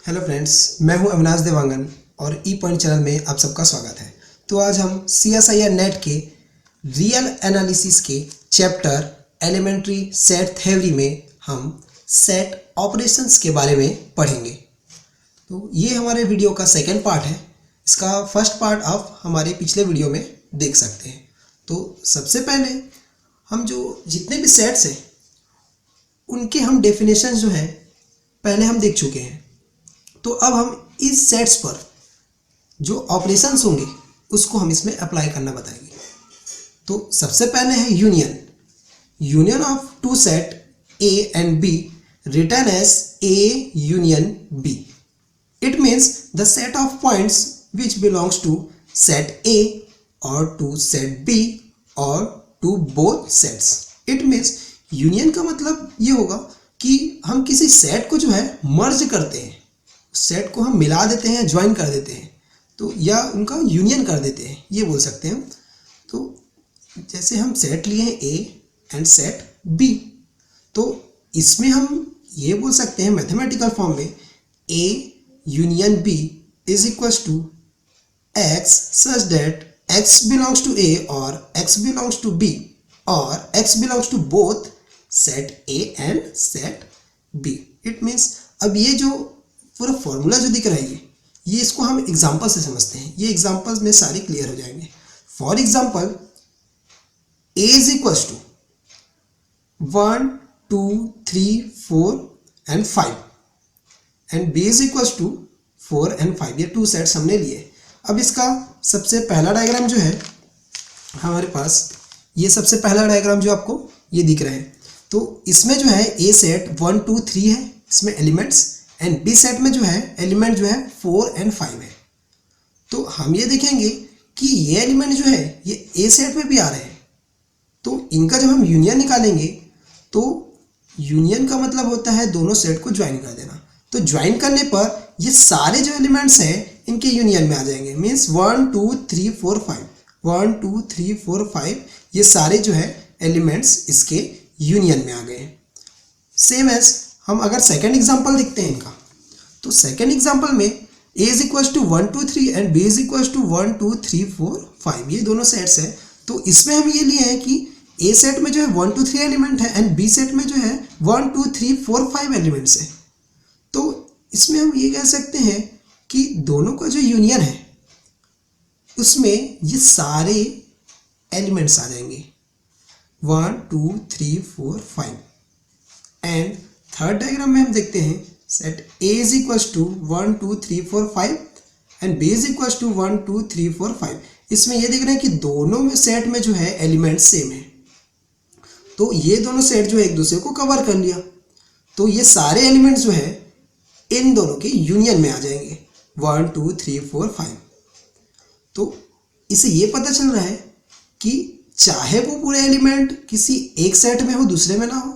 Hello friends, मैं हूं अविनाश देवांगन और ई पॉइंट चैनल में आप सबका स्वागत है। तो आज हम CSIR नेट के रियल एनालिसिस के चैप्टर एलिमेंट्री सेट थ्योरी में हम सेट ऑपरेशंस के बारे में पढ़ेंगे। तो ये हमारे वीडियो का सेकंड पार्ट है। इसका फर्स्ट पार्ट आप हमारे पिछले वीडियो में देख सकते हैं। तो सबसे पहले हम जो जितने भी सेट्स हैं उनके हम डेफिनेशन जो है पहले हम देख चुके हैं। तो अब हम इस सेट्स पर जो ऑपरेशंस होंगे उसको हम इसमें अप्लाई करना बताएंगे। तो सबसे पहले है union of two set A and B written as A union B. It means the set of points which belongs to set A or to set B or to both sets. It means union का मतलब ये होगा कि हम किसी set को जो है मर्ज करते हैं, सेट को हम मिला देते हैं, ज्वाइन कर देते हैं, तो या उनका यूनियन कर देते हैं, ये बोल सकते हैं हम। तो जैसे हम सेट लिए हैं A एंड सेट B, तो इसमें हम ये बोल सकते हैं मैथमेटिकल फॉर्म में A union B is equals to X such that X belongs to A और X बिलोंग्स टू B और X belongs to both set A and set B. It means अब ये जो पूरा फॉर्मूला जो दिख रहा है ये इसको हम एग्जांपल से समझते हैं। ये एग्जांपल्स में सारे क्लियर हो जाएंगे। For example A is equals to 1 2 3 4 and 5 and B is equals to 4 and 5। ये टू सेट्स हमने लिए। अब इसका सबसे पहला डायग्राम जो है हमारे पास, ये सबसे पहला डायग्राम जो आपको ये दिख रहा है, तो इसमें जो है A सेट 1 2 3 है, इसमें एलिमेंट्स, एंड B सेट में जो है एलिमेंट जो है 4 एंड 5 है। तो हम ये देखेंगे कि ये एलिमेंट जो है ये A सेट में भी आ रहे हैं, तो इनका जब हम यूनियन निकालेंगे तो यूनियन का मतलब होता है दोनों सेट को ज्वाइन कर देना। तो ज्वाइन करने पर ये सारे जो एलिमेंट्स हैं इनके यूनियन में आ जाएंगे। मीन्स 1 2 3 4 5 1 2 3 4 5 ये सारे जो है एलिमेंट्स इसके यूनियन में आ गए। सेम एज हम अगर सेकेंड एग्जाम्पल देखते हैं इनका, तो सेकेंड एग्जाम्पल में A is equals to 1 2 3 and B is equals to 1 2 3 4 5, ये दोनों सेट्स है। तो इसमें हम ये लिए हैं कि A सेट में जो है 1 2 3 एलिमेंट है एंड B सेट में जो है 1 2 3 4 5 एलिमेंट्स है। तो इसमें हम ये कह सकते हैं कि दोनों का जो यूनियन है उसमें ये सारे एलिमेंट्स आ जाएंगे 1 2 3 4 5। एंड थर्ड डायग्राम में हम देखते हैं set A is equals to 1 2 3 4 5 and B is equals to 1 2 3 4 5। इसमें ये देख रहे हैं कि दोनों में सेट में जो है एलिमेंट सेम है, तो ये दोनों सेट जो है एक दूसरे को कवर कर लिया। तो ये सारे एलिमेंट्स जो है इन दोनों के यूनियन में आ जाएंगे 1 2 3 4 5। तो इससे ये पता चल रहा है कि चाहे वो पूरे एलिमेंट किसी एक सेट में हो दूसरे में ना हो,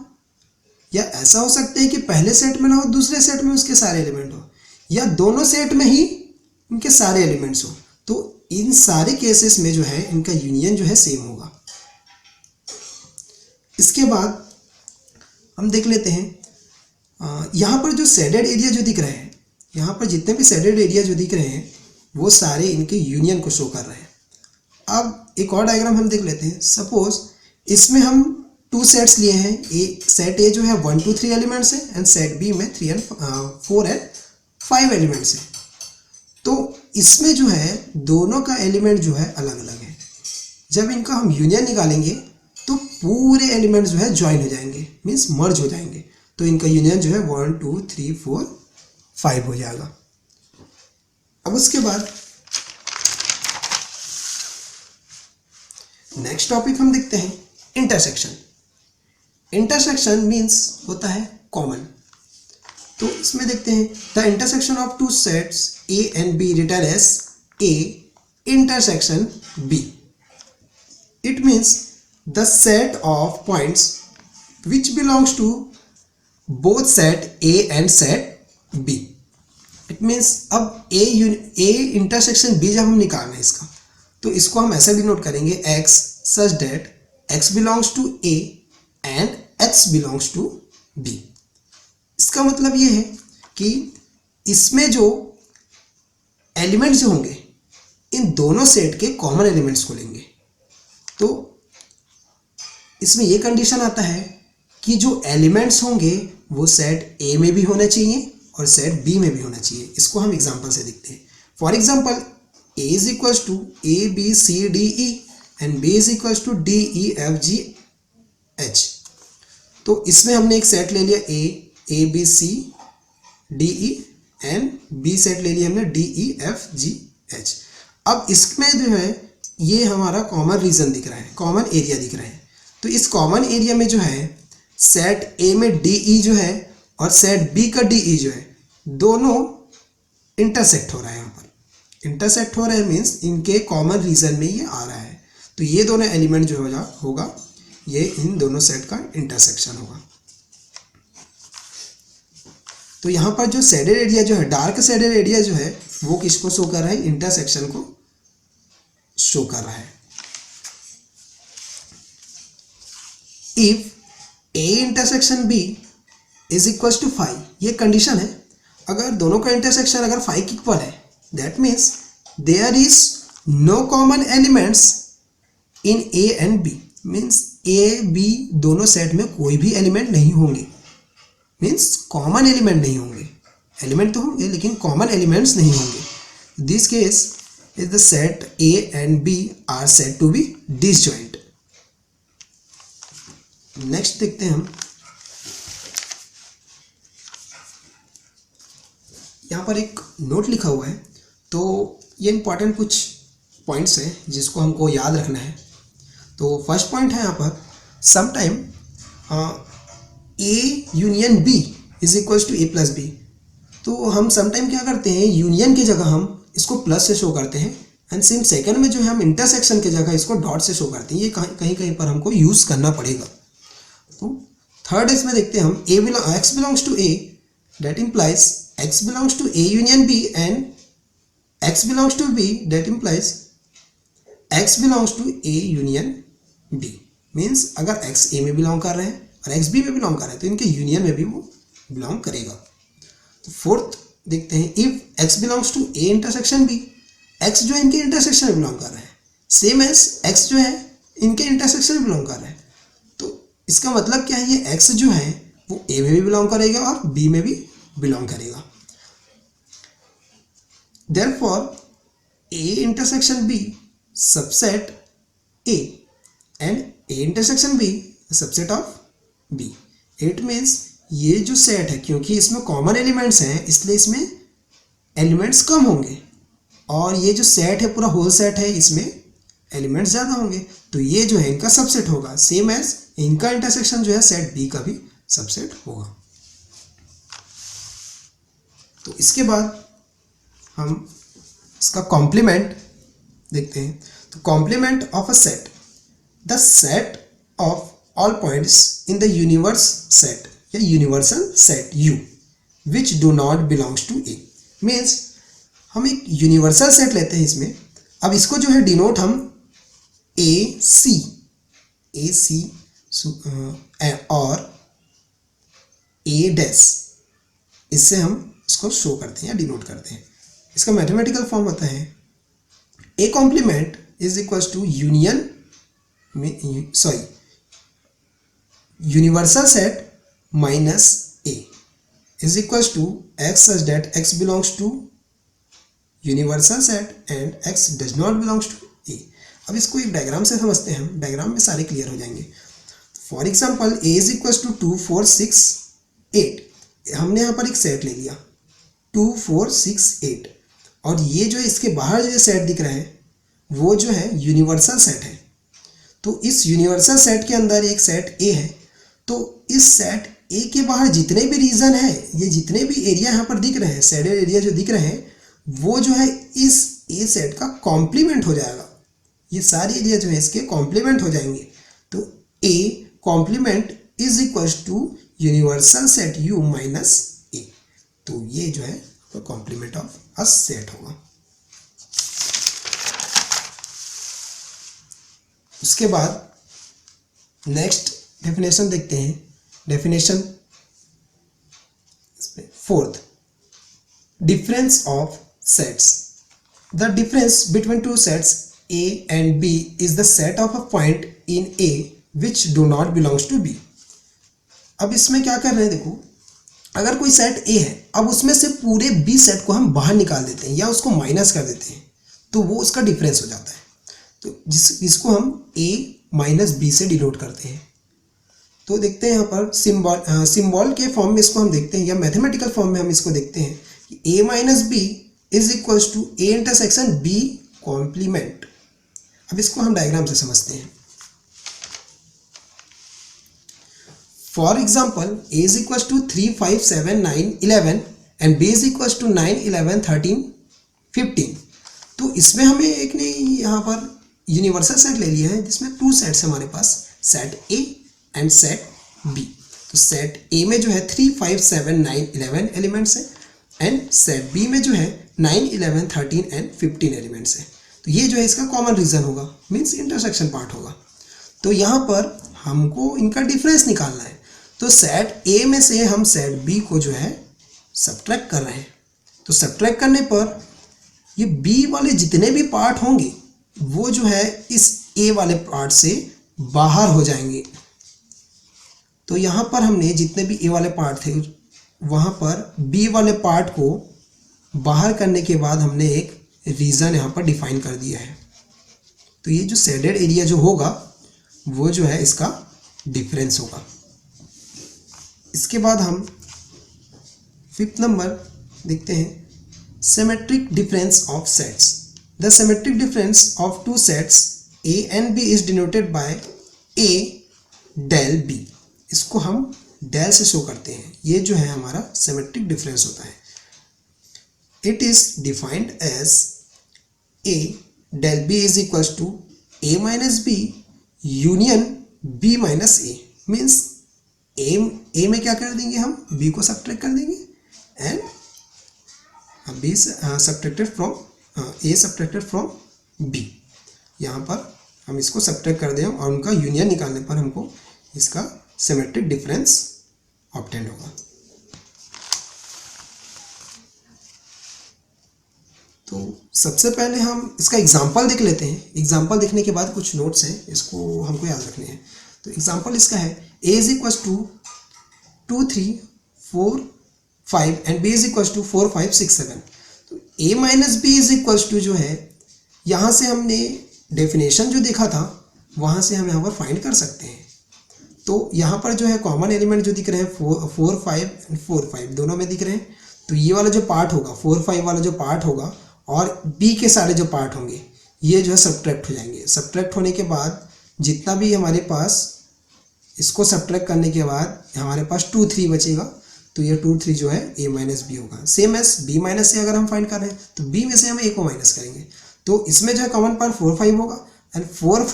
या ऐसा हो सकता है कि पहले सेट में ना हो दूसरे सेट में उसके सारे एलिमेंट हो, या दोनों सेट में ही इनके सारे एलिमेंट्स हो, तो इन सारे केसेस में जो है इनका यूनियन जो है सेम होगा। इसके बाद हम देख लेते हैं यहाँ पर जो शेडेड एरिया जो दिख रहे हैं, यहाँ पर जितने भी शेडेड एरिया जो दिख रहे हैं वो सारे इनके यूनियन को शो कर रहे हैं। अब एक और डायग्राम हम देख लेते हैं। सपोज इसमें हम टू सेट्स लिए हैं। सेट A जो है 1 2 3 एलिमेंट्स है एंड सेट B में 3 and 4 and 5 एलिमेंट्स है। तो इसमें जो है दोनों का एलिमेंट जो है अलग अलग है। जब इनका हम यूनियन निकालेंगे तो पूरे एलिमेंट्स जो है ज्वाइन हो जाएंगे, मीन्स मर्ज हो जाएंगे। तो इनका यूनियन जो है 1 2 3 4 5 हो जाएगा। अब उसके बाद नेक्स्ट टॉपिक हम देखते हैं इंटरसेक्शन। इंटरसेक्शन मीन्स होता है कॉमन। तो इसमें देखते हैं the intersection of two sets A and B written as A intersection B. It means the set of points which belongs to both set A and set B. It means अब A intersection B जब हम निकाल रहे हैं इसका, तो इसको हम ऐसे भी नोट करेंगे X such that X belongs to A and X belongs to B. इसका मतलब ये है कि इसमें जो एलिमेंट्स जो होंगे इन दोनों सेट के कॉमन एलिमेंट्स को लेंगे। तो इसमें ये कंडीशन आता है कि जो एलिमेंट्स होंगे वो सेट ए में भी होना चाहिए और सेट बी में भी होना चाहिए। इसको हम एग्जांपल से देखते हैं। For example A is equals to A B C D E and B is equals to D E F G H. तो इसमें हमने एक सेट ले लिया A B C D E and B set ले लिया हमने D E F G H. अब इसमें जो है ये हमारा कॉमन रीजन दिख रहा है, कॉमन एरिया दिख रहा है। तो इस कॉमन एरिया में जो है सेट ए में डी ई जो है और सेट बी का डी ई जो है दोनों इंटरसेक्ट हो रहा है। यहाँ पर इंटरसेक्ट हो रहा है मीन्स इनके कॉमन रीजन में ये आ रहा है। तो ये दोनों एलिमेंट जो होगा ये इन दोनों सेट का इंटरसेक्शन होगा। तो यहाँ पर जो शेडेड एरिया जो है, डार्क शेडेड एरिया जो है वो किसको शो कर रहा है? इंटरसेक्शन को शो कर रहा है। If A intersection B is equal to 5, ये कंडीशन है। अगर दोनों का इंटरसेक्शन अगर 5 इक्वल है that means there is no common elements in A and B. Means A B दोनों सेट में कोई भी एलिमेंट नहीं होंगे, मीन्स कॉमन एलिमेंट नहीं होंगे। एलिमेंट तो होंगे लेकिन कॉमन एलिमेंट्स नहीं होंगे। This case is the set A and B are said to be disjoint. Next देखते हैं हम, यहाँ पर एक नोट लिखा हुआ है। तो ये इंपॉर्टेंट कुछ पॉइंट्स हैं जिसको हमको याद रखना है। तो फर्स्ट पॉइंट है यहाँ पर sometime A union B is equals to A plus B. तो हम समटाइम क्या करते हैं, यूनियन की जगह हम इसको प्लस से शो करते हैं एंड सेम सेकंड में जो है हम इंटरसेक्शन की जगह इसको डॉट से शो करते हैं। ये कहीं कहीं पर हमको यूज़ करना पड़ेगा। तो थर्ड इसमें देखते हैं हम X belongs to A, that implies X belongs to A union B and X belongs to B, that implies X belongs to A union B. Means अगर एक्स ए में बिलोंग कर रहे हैं और एक्स बी में belong कर रहे हैं तो इनके यूनियन में भी वो बिलोंग करेगा। तो फोर्थ देखते हैं, if X belongs to A intersection B, X जो है इनके इंटरसेक्शन में बिलोंग कर रहे हैं, सेम एज एक्स जो है इनके इंटरसेक्शन में बिलोंग कर रहे हैं। तो इसका मतलब क्या है, ये एक्स जो है वो ए में भी बिलोंग करेगा और बी में भी बिलोंग करेगा। Therefore A intersection B subset A and A intersection B subset of B. It means ये जो सेट है, क्योंकि इसमें कॉमन एलिमेंट्स हैं इसलिए इसमें एलिमेंट्स कम होंगे, और ये जो सेट है पूरा होल सेट है इसमें एलिमेंट्स ज़्यादा होंगे। तो ये जो है इनका सबसेट होगा, सेम एज इनका इंटरसेक्शन जो है सेट बी का भी सबसेट होगा। तो इसके बाद हम इसका कॉम्प्लीमेंट देखते हैं। तो complement of a set, the set of all points in the universe set या universal set U which do not belongs to A. Means हम एक यूनिवर्सल सेट लेते हैं इसमें। अब इसको जो है डिनोट हम ए सी और ए डैश, इससे हम इसको शो करते हैं या डिनोट करते हैं। इसका मैथमेटिकल फॉर्म होता है A complement is equals to universal set minus A is equals to X such that X belongs to universal set and X does not belongs to A. अब इसको एक डायग्राम से समझते हैं हम, डायग्राम में सारे क्लियर हो जाएंगे। For example A is equals to 2 4 6 8। हमने यहाँ पर एक सेट ले लिया 2 4 6 8, और ये जो इसके बाहर जो सेट दिख रहा है वो जो है यूनिवर्सल सेट है। तो इस यूनिवर्सल सेट के अंदर एक सेट ए है। तो इस सेट ए के बाहर जितने भी रीजन है, ये जितने भी एरिया यहाँ पर दिख रहे हैं, शेडेड एरिया जो दिख रहे हैं, वो जो है इस ए सेट का कॉम्प्लीमेंट हो जाएगा। ये सारे एरिया जो है इसके कॉम्प्लीमेंट हो जाएंगे। तो A complement is equals to universal set U minus A. तो ये जो है कॉम्प्लीमेंट ऑफ अ सेट होगा। उसके बाद नेक्स्ट डेफिनेशन देखते हैं। Definition fourth, difference of sets. The difference between two sets A and B is the set of a point in A which do not belongs to B. अब इसमें क्या कर रहे हैं, देखो अगर कोई सेट A है, अब उसमें से पूरे B सेट को हम बाहर निकाल देते हैं या उसको माइनस कर देते हैं तो वो उसका डिफरेंस हो जाता है। तो जिसको हम A माइनस B से डिनोट करते हैं। तो देखते हैं यहाँ पर सिंबल के फॉर्म में इसको हम देखते हैं या मैथमेटिकल फॉर्म में हम इसको देखते हैं कि A minus B is equals to A intersection B complement. अब इसको हम डायग्राम से समझते हैं। For example A is equals to 3, 5, 7, 9, 11 and B is equals to 9, 11, 13, 15। तो इसमें हमें एक ने यहाँ पर यूनिवर्सल सेट ले लिया है जिसमें टू सेट्स हमारे पास, set A and set B। तो सेट A में जो है 3, 5, 7, 9, 11 एलिमेंट्स हैं एंड सेट B में जो है 9, 11, 13 एंड 15 एलिमेंट्स हैं। तो ये जो है इसका कॉमन रीजन होगा, मीन्स इंटरसेक्शन पार्ट होगा। तो यहाँ पर हमको इनका डिफरेंस निकालना है। तो सेट A में से हम सेट B को जो है सब्ट्रैक्ट कर रहे हैं। तो सब्ट्रैक्ट करने पर ये B वाले जितने भी पार्ट होंगे वो जो है इस A वाले पार्ट से बाहर हो जाएंगे। तो यहाँ पर हमने जितने भी A वाले पार्ट थे वहाँ पर B वाले पार्ट को बाहर करने के बाद हमने एक रीजन यहाँ पर डिफाइन कर दिया है। तो ये जो शेडेड एरिया जो होगा वो जो है इसका डिफरेंस होगा। इसके बाद हम 5th नंबर देखते हैं, symmetric difference of sets. The symmetric difference of two sets A and B is denoted by A del B। इसको हम डेल से शो करते हैं। ये जो है हमारा सिमेट्रिक डिफरेंस होता है। It is defined as A del B is equals to A minus B union B minus A। Means A में क्या कर देंगे, हम B को सब्ट्रैक्ट कर देंगे and B subtracted from A subtracted from B। यहाँ पर हम इसको सब्ट्रैक्ट कर दें और उनका यूनियन निकालने पर हमको इसका सिमेट्रिक डिफरेंस ऑब्टेन होगा। तो सबसे पहले हम इसका एग्जांपल देख लेते हैं। एग्जांपल देखने के बाद कुछ नोट्स हैं, इसको हमको याद रखने हैं। तो एग्जांपल इसका है A is equals to 2, 3, 4, 5 and B is equals to 4, 5, 6, 7। तो A minus B is equals to जो है, यहाँ से हमने डेफिनेशन जो देखा था वहाँ से हम यहाँ पर फाइंड कर सकते हैं। तो यहाँ पर जो है कॉमन एलिमेंट जो दिख रहे हैं 4, 5 एंड 4, 5 दोनों में दिख रहे हैं। तो ये वाला जो पार्ट होगा 4, 5 वाला जो पार्ट होगा और B के सारे जो पार्ट होंगे ये जो है सब्ट्रैक्ट हो जाएंगे। सब्ट्रैक्ट होने के बाद जितना भी हमारे पास, इसको सब्ट्रैक्ट करने के बाद हमारे पास 2, 3 बचेगा। तो ये 2, 3 जो है A माइनस B होगा। सेम एस B माइनस से अगर हम फाइंड कर रहे हैं तो B में से हम A को माइनस करेंगे। तो इसमें जो है कॉमन पार्ट 4, 5 होगा एंड 4,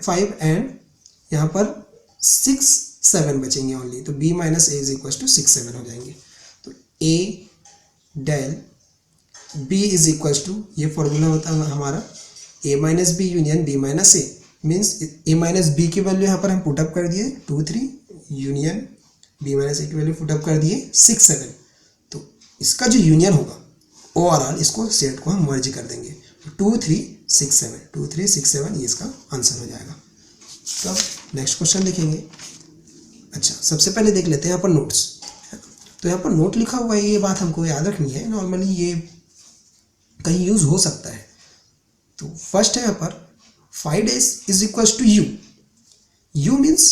5 एंड यहाँ पर 6, 7 बचेंगे ओनली। तो B minus A is equal to 6, 7 हो जाएंगे। तो A del B is equal to, ये फॉर्मूला होता है हमारा A minus B union B minus A। Means A minus B की वैल्यू यहाँ पर हम पुटअप कर दिए 2, 3 यूनियन B माइनस A की वैल्यू पुटअप कर दिए 6, 7। तो इसका जो यूनियन होगा ओवरऑल, इसको सेट को हम मर्ज कर देंगे 2, 3, 6, 7, 2, 3, 6, 7 ये इसका आंसर हो जाएगा। तो अब नेक्स्ट क्वेश्चन देखेंगे। अच्छा, सबसे पहले देख लेते हैं यहाँ पर नोट्स। तो यहाँ पर नोट लिखा हुआ है, ये बात हमको याद रखनी है। नॉर्मली ये कहीं यूज हो सकता है। तो फर्स्ट है यहाँ पर 5 days is equals to U। U means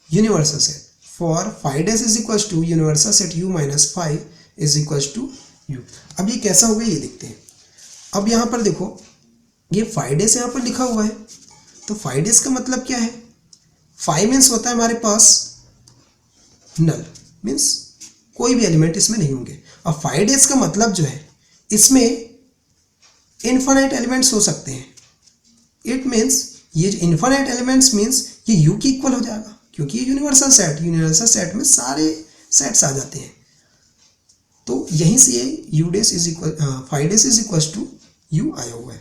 universal set. For 5 days is equals to universal set U minus 5 is equals to U। अब ये कैसा होगा ये देखते हैं। अब यहाँ पर देखो ये 5 days यहाँ पर लिखा हुआ है। तो 5 days का मतलब क्या है, 5 मीन्स होता है हमारे पास नल, मीन्स कोई भी एलिमेंट इसमें नहीं होंगे। अब 5 days का मतलब जो है इसमें इनफाइनाइट एलिमेंट्स हो सकते हैं। इट मीन्स ये जो इनफाइनाइट एलिमेंट्स मीन्स ये U की इक्वल हो जाएगा, क्योंकि ये यूनिवर्सल सेट में सारे सेट्स आ जाते हैं। तो यहीं से ये 5 days is equal to U आया हुआ है।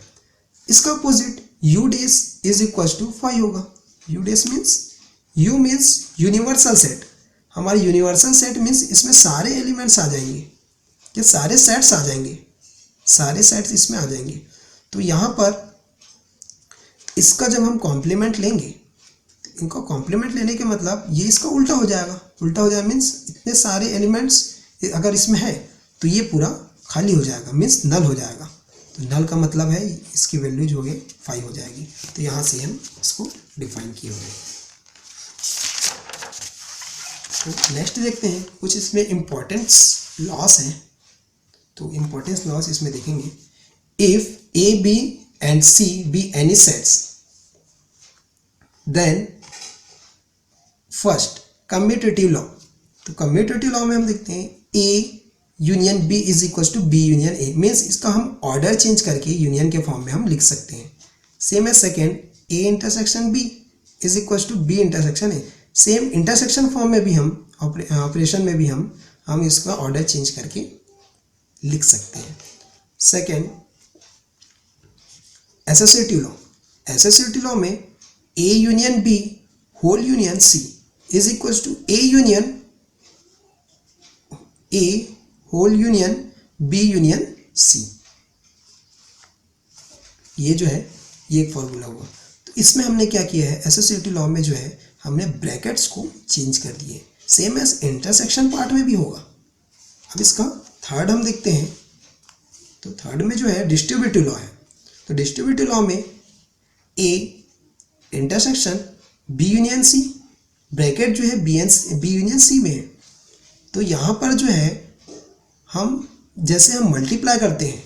इसका opposite U days is equal to 5 होगा। U days means U means universal set. हमारे यूनिवर्सल सेट मीन्स इसमें सारे एलिमेंट्स आ जाएंगे, ये सारे सेट्स आ जाएंगे, सारे सेट्स इसमें आ जाएंगे। तो यहाँ पर इसका जब हम कॉम्प्लीमेंट लेंगे, इनका कॉम्प्लीमेंट लेने के मतलब ये इसका उल्टा हो जाएगा। उल्टा हो जाएगा मीन्स इतने सारे एलिमेंट्स अगर इसमें है तो ये पूरा खाली हो जाएगा, मीन्स नल हो जाएगा। तो नल का मतलब है इसकी वैल्यू जो है 5 हो जाएगी। तो यहाँ से हम इसको डिफाइन किए हुए हैं। तो नेक्स्ट देखते हैं कुछ इसमें इम्पोर्टेंस लॉस हैं। तो इम्पोर्टेंस लॉस इसमें देखेंगे, if A B and C be any sets then first commutative law. तो कम्यूटेटिव लॉ में हम देखते हैं A union B is equal to B union A, means इसका हम ऑर्डर चेंज करके यूनियन के फॉर्म में हम लिख सकते हैं। सेम है second, A intersection B is equal to B intersection A. Same intersection form में भी हम ऑपरेशन में भी हम इसका ऑर्डर चेंज करके लिख सकते हैं। Second associative law. Associative law में A union B whole union C is equal to A union A whole union B union C. ये जो है ये एक फॉर्मूला हुआ। तो इसमें हमने क्या किया है, एसोसिएटिव लॉ में जो है हमने ब्रैकेट्स को चेंज कर दिए। सेम एज इंटरसेक्शन पार्ट में भी होगा। अब इसका थर्ड हम देखते हैं। तो थर्ड में जो है डिस्ट्रीब्यूटिव लॉ है। तो डिस्ट्रीब्यूटिव लॉ में A intersection B union C, bracket जो है बी यूनियन सी में है। तो यहाँ पर जो है हम जैसे हम मल्टीप्लाई करते हैं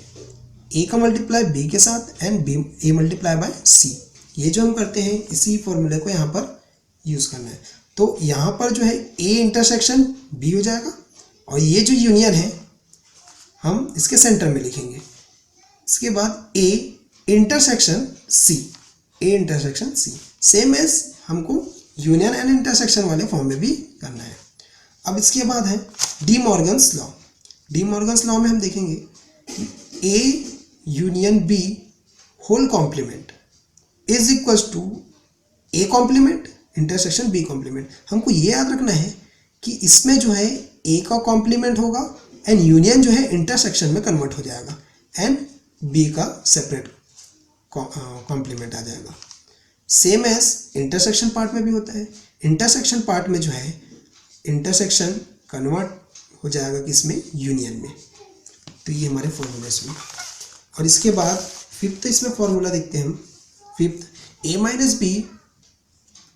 ए का मल्टीप्लाई बी के साथ and B A multiply by C, ये जो हम करते हैं इसी फॉर्मूले को यहाँ पर यूज़ करना है। तो यहाँ पर जो है ए इंटरसेक्शन बी हो जाएगा और ये जो यूनियन है हम इसके सेंटर में लिखेंगे। इसके बाद A intersection C, A intersection C. Same as हमको यूनियन एंड इंटरसेक्शन वाले फॉर्म में भी करना है। अब इसके बाद है De Morgan's law. De Morgan's law में हम देखेंगे कि A union B whole complement is equal to A complement intersection B complement. हमको ये याद रखना है कि इसमें जो है ए का कॉम्प्लीमेंट होगा एंड यूनियन जो है इंटरसेक्शन में कन्वर्ट हो जाएगा एंड बी का सेपरेट कॉम्प्लीमेंट आ जाएगा। सेम एज इंटरसेक्शन पार्ट में भी होता है। इंटरसेक्शन पार्ट में जो है इंटरसेक्शन कन्वर्ट हो जाएगा किसमें, यूनियन में। तो ये हमारे फॉर्मूले इसमें। और इसके बाद फिफ्थ इसमें फॉर्मूला देखते हैं हम। Fifth A minus B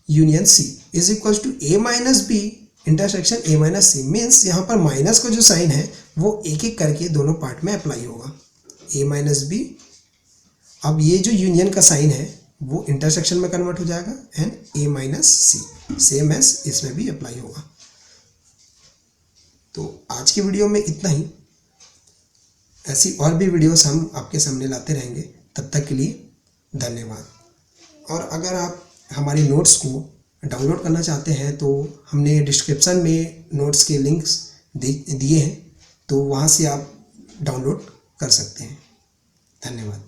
union C is equal to A minus B intersection A minus C. Means यहाँ पर माइनस का जो साइन है वो एक एक करके दोनों पार्ट में अप्लाई होगा। ए माइनस बी, अब ये जो यूनियन का साइन है वो इंटरसेक्शन में कन्वर्ट हो जाएगा and A minus C, same as इसमें भी अप्लाई होगा। तो आज की वीडियो में इतना ही। ऐसी और भी वीडियोस हम आपके सामने लाते रहेंगे। तब तक के लिए धन्यवाद। और अगर आप हमारी नोट्स को डाउनलोड करना चाहते हैं तो हमने डिस्क्रिप्शन में नोट्स के लिंक्स दिए हैं, तो वहाँ से आप डाउनलोड कर सकते हैं। धन्यवाद।